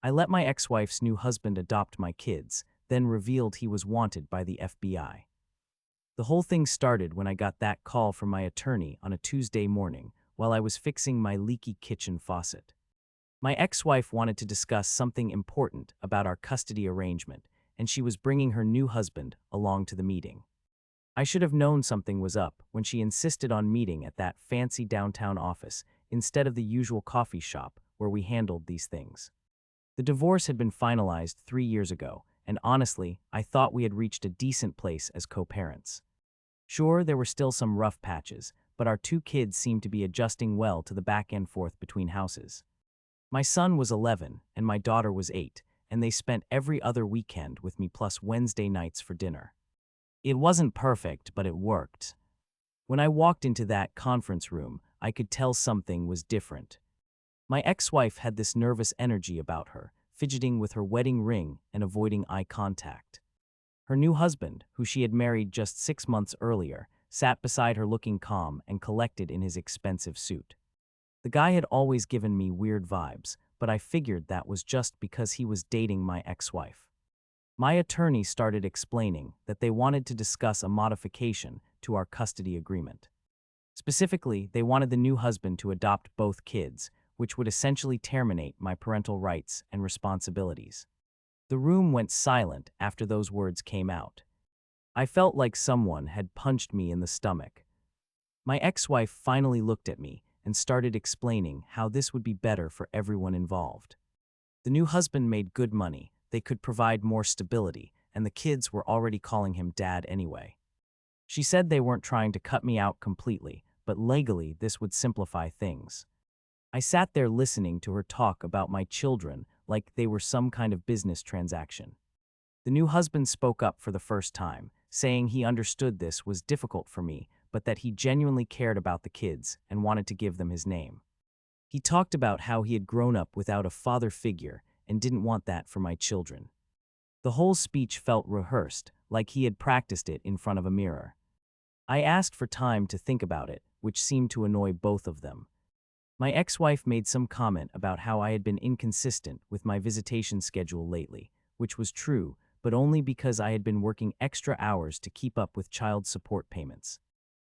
I let my ex-wife's new husband adopt my kids, then revealed he was wanted by the FBI. The whole thing started when I got that call from my attorney on a Tuesday morning while I was fixing my leaky kitchen faucet. My ex-wife wanted to discuss something important about our custody arrangement, and she was bringing her new husband along to the meeting. I should have known something was up when she insisted on meeting at that fancy downtown office instead of the usual coffee shop where we handled these things. The divorce had been finalized 3 years ago, and honestly, I thought we had reached a decent place as co-parents. Sure, there were still some rough patches, but our two kids seemed to be adjusting well to the back and forth between houses. My son was 11 and my daughter was 8, and they spent every other weekend with me plus Wednesday nights for dinner. It wasn't perfect, but it worked. When I walked into that conference room, I could tell something was different. My ex-wife had this nervous energy about her, fidgeting with her wedding ring and avoiding eye contact. Her new husband, who she had married just 6 months earlier, sat beside her looking calm and collected in his expensive suit. The guy had always given me weird vibes, but I figured that was just because he was dating my ex-wife. My attorney started explaining that they wanted to discuss a modification to our custody agreement. Specifically, they wanted the new husband to adopt both kids, which would essentially terminate my parental rights and responsibilities. The room went silent after those words came out. I felt like someone had punched me in the stomach. My ex-wife finally looked at me and started explaining how this would be better for everyone involved. The new husband made good money, they could provide more stability, and the kids were already calling him dad anyway. She said they weren't trying to cut me out completely, but legally this would simplify things. I sat there listening to her talk about my children like they were some kind of business transaction. The new husband spoke up for the first time, saying he understood this was difficult for me, but that he genuinely cared about the kids and wanted to give them his name. He talked about how he had grown up without a father figure and didn't want that for my children. The whole speech felt rehearsed, like he had practiced it in front of a mirror. I asked for time to think about it, which seemed to annoy both of them. My ex-wife made some comment about how I had been inconsistent with my visitation schedule lately, which was true, but only because I had been working extra hours to keep up with child support payments.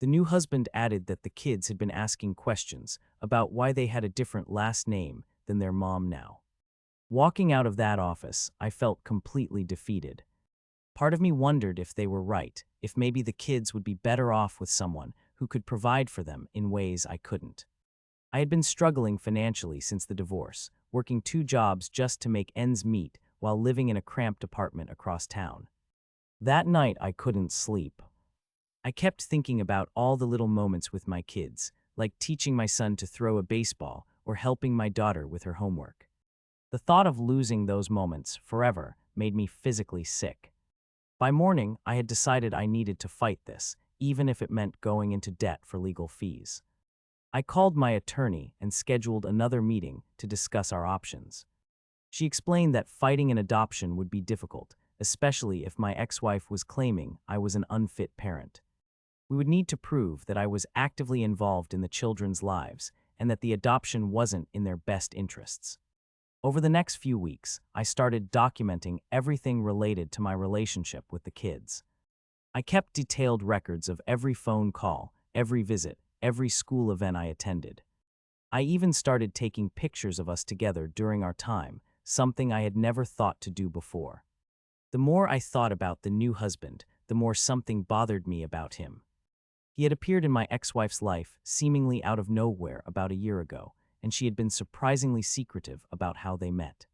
The new husband added that the kids had been asking questions about why they had a different last name than their mom now. Walking out of that office, I felt completely defeated. Part of me wondered if they were right, if maybe the kids would be better off with someone who could provide for them in ways I couldn't. I had been struggling financially since the divorce, working 2 jobs just to make ends meet while living in a cramped apartment across town. That night I couldn't sleep. I kept thinking about all the little moments with my kids, like teaching my son to throw a baseball or helping my daughter with her homework. The thought of losing those moments forever made me physically sick. By morning, I had decided I needed to fight this, even if it meant going into debt for legal fees. I called my attorney and scheduled another meeting to discuss our options. She explained that fighting an adoption would be difficult, especially if my ex-wife was claiming I was an unfit parent. We would need to prove that I was actively involved in the children's lives and that the adoption wasn't in their best interests. Over the next few weeks, I started documenting everything related to my relationship with the kids. I kept detailed records of every phone call, every visit, every school event I attended. I even started taking pictures of us together during our time, something I had never thought to do before. The more I thought about the new husband, the more something bothered me about him. He had appeared in my ex-wife's life seemingly out of nowhere about a year ago, and she had been surprisingly secretive about how they met.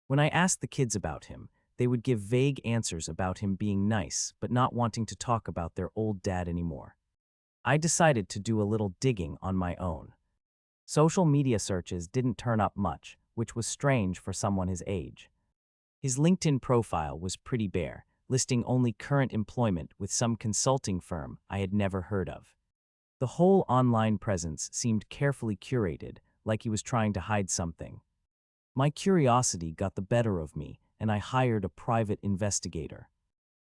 When I asked the kids about him, they would give vague answers about him being nice but not wanting to talk about their old dad anymore. I decided to do a little digging on my own. Social media searches didn't turn up much, which was strange for someone his age. His LinkedIn profile was pretty bare, listing only current employment with some consulting firm I had never heard of. The whole online presence seemed carefully curated, like he was trying to hide something. My curiosity got the better of me, and I hired a private investigator.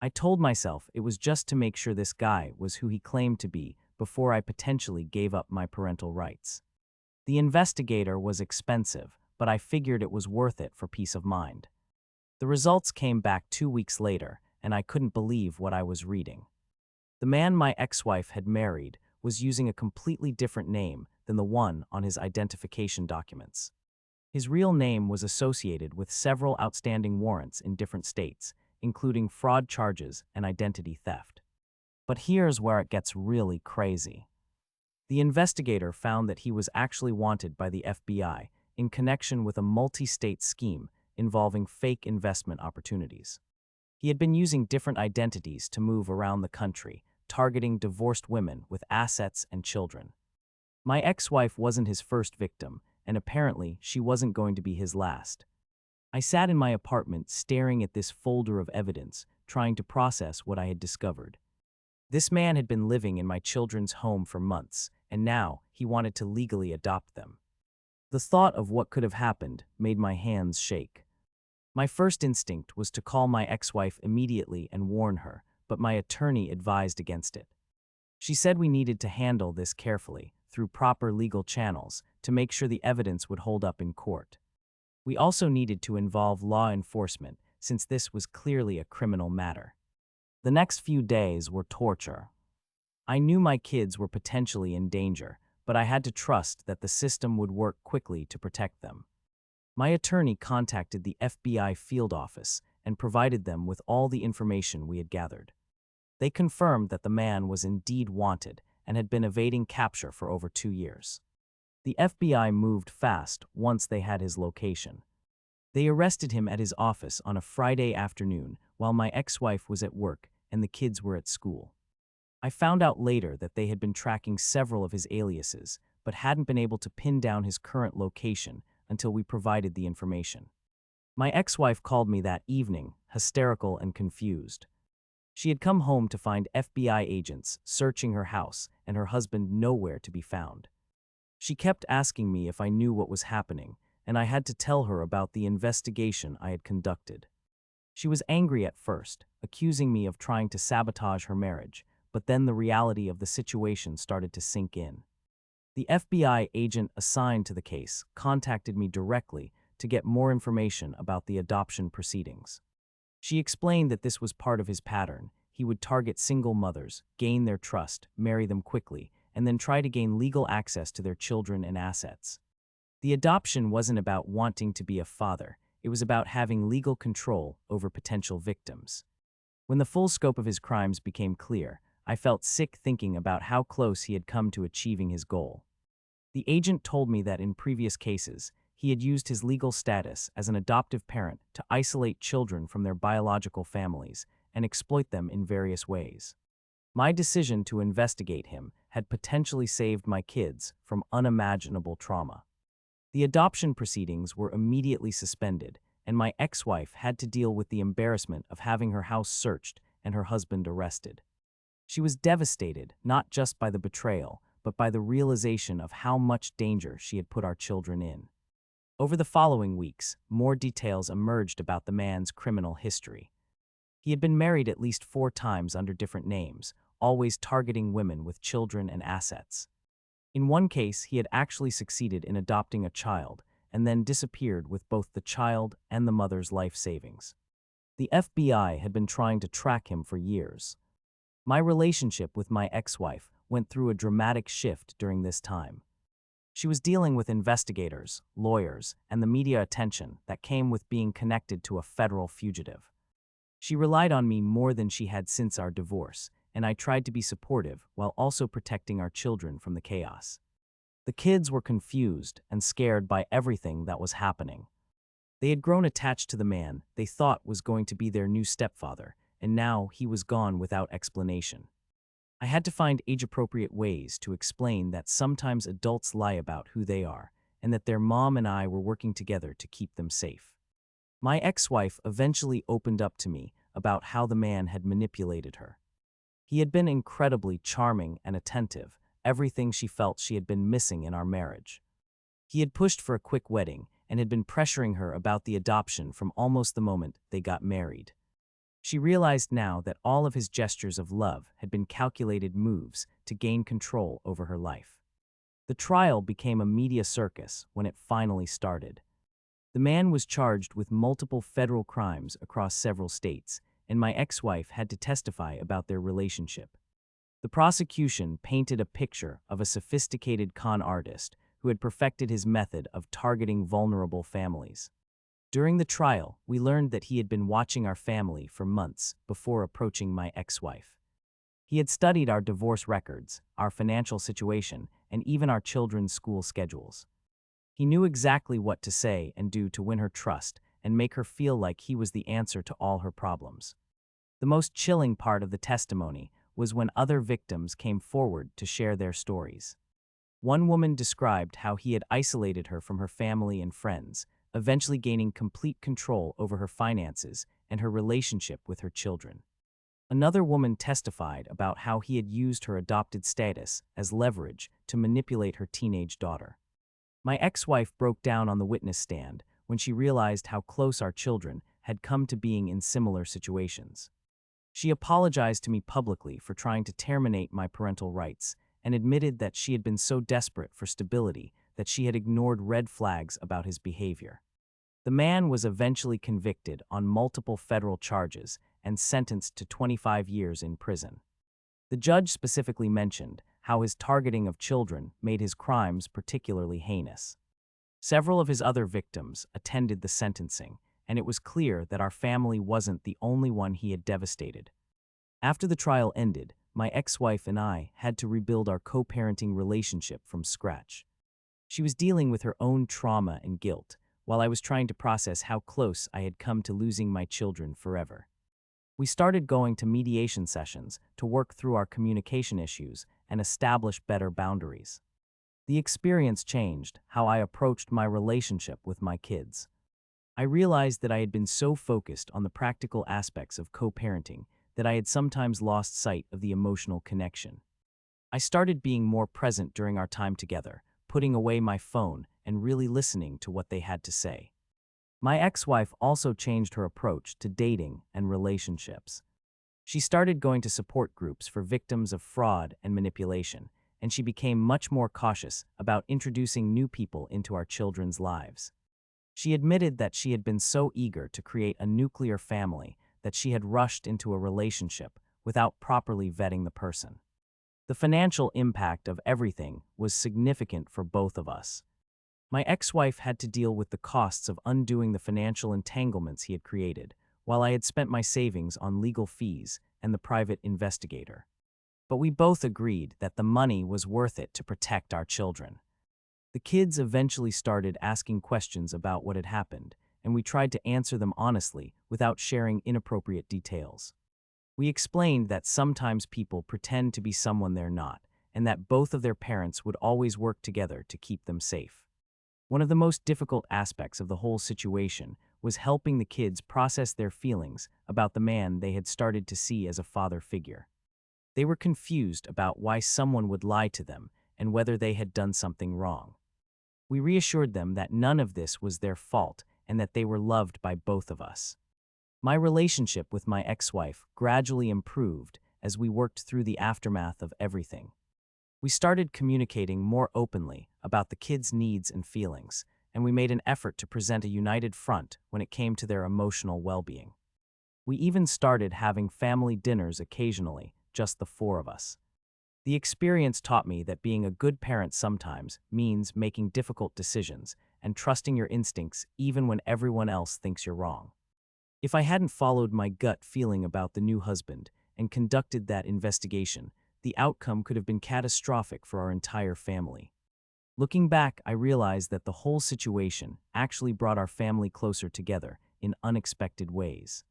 I told myself it was just to make sure this guy was who he claimed to be before I potentially gave up my parental rights. The investigator was expensive, but I figured it was worth it for peace of mind. The results came back 2 weeks later, and I couldn't believe what I was reading. The man my ex-wife had married was using a completely different name than the one on his identification documents. His real name was associated with several outstanding warrants in different states, including fraud charges and identity theft. But here's where it gets really crazy. The investigator found that he was actually wanted by the FBI in connection with a multi-state scheme involving fake investment opportunities. He had been using different identities to move around the country, targeting divorced women with assets and children. My ex-wife wasn't his first victim, and apparently she wasn't going to be his last. I sat in my apartment staring at this folder of evidence, trying to process what I had discovered. This man had been living in my children's home for months, and now he wanted to legally adopt them. The thought of what could have happened made my hands shake. My first instinct was to call my ex-wife immediately and warn her, but my attorney advised against it. She said we needed to handle this carefully, through proper legal channels, to make sure the evidence would hold up in court. We also needed to involve law enforcement, since this was clearly a criminal matter. The next few days were torture. I knew my kids were potentially in danger, but I had to trust that the system would work quickly to protect them. My attorney contacted the FBI field office and provided them with all the information we had gathered. They confirmed that the man was indeed wanted and had been evading capture for over 2 years. The FBI moved fast once they had his location. They arrested him at his office on a Friday afternoon while my ex-wife was at work and the kids were at school. I found out later that they had been tracking several of his aliases, but hadn't been able to pin down his current location until we provided the information. My ex-wife called me that evening, hysterical and confused. She had come home to find FBI agents searching her house and her husband nowhere to be found. She kept asking me if I knew what was happening, and I had to tell her about the investigation I had conducted. She was angry at first, accusing me of trying to sabotage her marriage, but then the reality of the situation started to sink in. The FBI agent assigned to the case contacted me directly to get more information about the adoption proceedings. She explained that this was part of his pattern. He would target single mothers, gain their trust, marry them quickly, and then try to gain legal access to their children and assets. The adoption wasn't about wanting to be a father. It was about having legal control over potential victims. When the full scope of his crimes became clear, I felt sick thinking about how close he had come to achieving his goal. The agent told me that in previous cases, he had used his legal status as an adoptive parent to isolate children from their biological families and exploit them in various ways. My decision to investigate him had potentially saved my kids from unimaginable trauma. The adoption proceedings were immediately suspended, and my ex-wife had to deal with the embarrassment of having her house searched and her husband arrested. She was devastated, not just by the betrayal, but by the realization of how much danger she had put our children in. Over the following weeks, more details emerged about the man's criminal history. He had been married at least 4 times under different names, always targeting women with children and assets. In one case, he had actually succeeded in adopting a child and then disappeared with both the child and the mother's life savings. The FBI had been trying to track him for years. My relationship with my ex-wife went through a dramatic shift during this time. She was dealing with investigators, lawyers, and the media attention that came with being connected to a federal fugitive. She relied on me more than she had since our divorce, and I tried to be supportive while also protecting our children from the chaos. The kids were confused and scared by everything that was happening. They had grown attached to the man they thought was going to be their new stepfather, and now he was gone without explanation. I had to find age-appropriate ways to explain that sometimes adults lie about who they are, and that their mom and I were working together to keep them safe. My ex-wife eventually opened up to me about how the man had manipulated her. He had been incredibly charming and attentive, everything she felt she had been missing in our marriage. He had pushed for a quick wedding and had been pressuring her about the adoption from almost the moment they got married. She realized now that all of his gestures of love had been calculated moves to gain control over her life. The trial became a media circus when it finally started. The man was charged with multiple federal crimes across several states, and my ex-wife had to testify about their relationship. The prosecution painted a picture of a sophisticated con artist who had perfected his method of targeting vulnerable families. During the trial, we learned that he had been watching our family for months before approaching my ex-wife. He had studied our divorce records, our financial situation, and even our children's school schedules. He knew exactly what to say and do to win her trust and make her feel like he was the answer to all her problems. The most chilling part of the testimony was when other victims came forward to share their stories. One woman described how he had isolated her from her family and friends, eventually gaining complete control over her finances and her relationship with her children. Another woman testified about how he had used her adopted status as leverage to manipulate her teenage daughter. My ex-wife broke down on the witness stand when she realized how close our children had come to being in similar situations. She apologized to me publicly for trying to terminate my parental rights and admitted that she had been so desperate for stability that she had ignored red flags about his behavior. The man was eventually convicted on multiple federal charges and sentenced to 25 years in prison. The judge specifically mentioned how his targeting of children made his crimes particularly heinous. Several of his other victims attended the sentencing, and it was clear that our family wasn't the only one he had devastated. After the trial ended, my ex-wife and I had to rebuild our co-parenting relationship from scratch. She was dealing with her own trauma and guilt, while I was trying to process how close I had come to losing my children forever. We started going to mediation sessions to work through our communication issues and establish better boundaries. The experience changed how I approached my relationship with my kids. I realized that I had been so focused on the practical aspects of co-parenting that I had sometimes lost sight of the emotional connection. I started being more present during our time together, putting away my phone and really listening to what they had to say. My ex-wife also changed her approach to dating and relationships. She started going to support groups for victims of fraud and manipulation, and she became much more cautious about introducing new people into our children's lives. She admitted that she had been so eager to create a nuclear family that she had rushed into a relationship without properly vetting the person. The financial impact of everything was significant for both of us. My ex-wife had to deal with the costs of undoing the financial entanglements he had created, while I had spent my savings on legal fees and the private investigator. But we both agreed that the money was worth it to protect our children. The kids eventually started asking questions about what had happened, and we tried to answer them honestly without sharing inappropriate details. We explained that sometimes people pretend to be someone they're not, and that both of their parents would always work together to keep them safe. One of the most difficult aspects of the whole situation was helping the kids process their feelings about the man they had started to see as a father figure. They were confused about why someone would lie to them and whether they had done something wrong. We reassured them that none of this was their fault and that they were loved by both of us. My relationship with my ex-wife gradually improved as we worked through the aftermath of everything. We started communicating more openly about the kids' needs and feelings, and we made an effort to present a united front when it came to their emotional well-being. We even started having family dinners occasionally, just the four of us. The experience taught me that being a good parent sometimes means making difficult decisions and trusting your instincts even when everyone else thinks you're wrong. If I hadn't followed my gut feeling about the new husband and conducted that investigation, the outcome could have been catastrophic for our entire family. Looking back, I realized that the whole situation actually brought our family closer together in unexpected ways.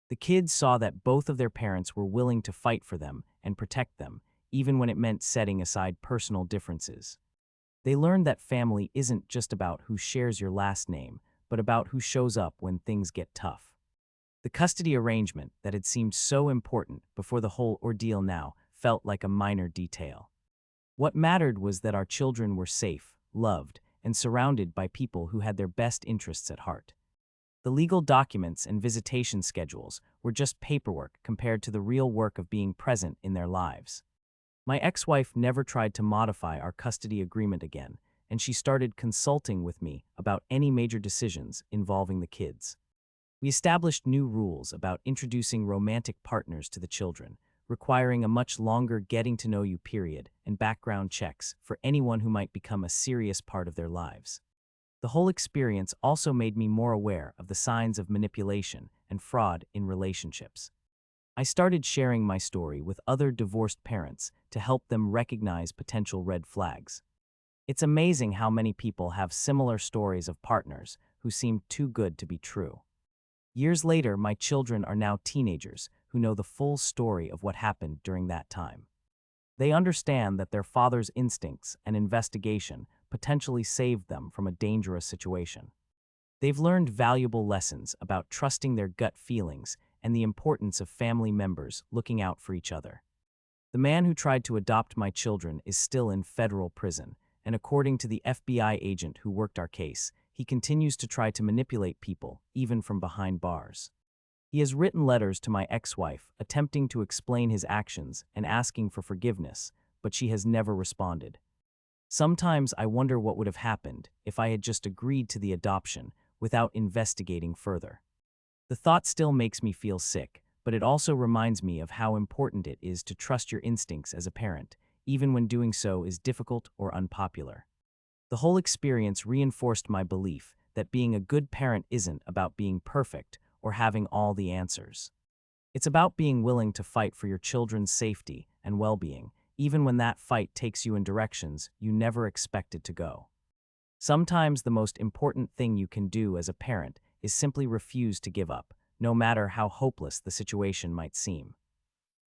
The kids saw that both of their parents were willing to fight for them and protect them, even when it meant setting aside personal differences. They learned that family isn't just about who shares your last name, but about who shows up when things get tough. The custody arrangement that had seemed so important before the whole ordeal now felt like a minor detail. What mattered was that our children were safe, loved, and surrounded by people who had their best interests at heart. The legal documents and visitation schedules were just paperwork compared to the real work of being present in their lives. My ex-wife never tried to modify our custody agreement again, and she started consulting with me about any major decisions involving the kids. We established new rules about introducing romantic partners to the children, requiring a much longer getting-to-know-you period and background checks for anyone who might become a serious part of their lives. The whole experience also made me more aware of the signs of manipulation and fraud in relationships. I started sharing my story with other divorced parents to help them recognize potential red flags. It's amazing how many people have similar stories of partners who seem too good to be true. Years later, my children are now teenagers who know the full story of what happened during that time. They understand that their father's instincts and investigation potentially saved them from a dangerous situation. They've learned valuable lessons about trusting their gut feelings and the importance of family members looking out for each other. The man who tried to adopt my children is still in federal prison, and according to the FBI agent who worked our case, he continues to try to manipulate people, even from behind bars. He has written letters to my ex-wife, attempting to explain his actions and asking for forgiveness, but she has never responded. Sometimes I wonder what would have happened if I had just agreed to the adoption without investigating further. The thought still makes me feel sick, but it also reminds me of how important it is to trust your instincts as a parent, even when doing so is difficult or unpopular. The whole experience reinforced my belief that being a good parent isn't about being perfect or having all the answers. It's about being willing to fight for your children's safety and well-being, even when that fight takes you in directions you never expected to go. Sometimes the most important thing you can do as a parent is simply refuse to give up, no matter how hopeless the situation might seem.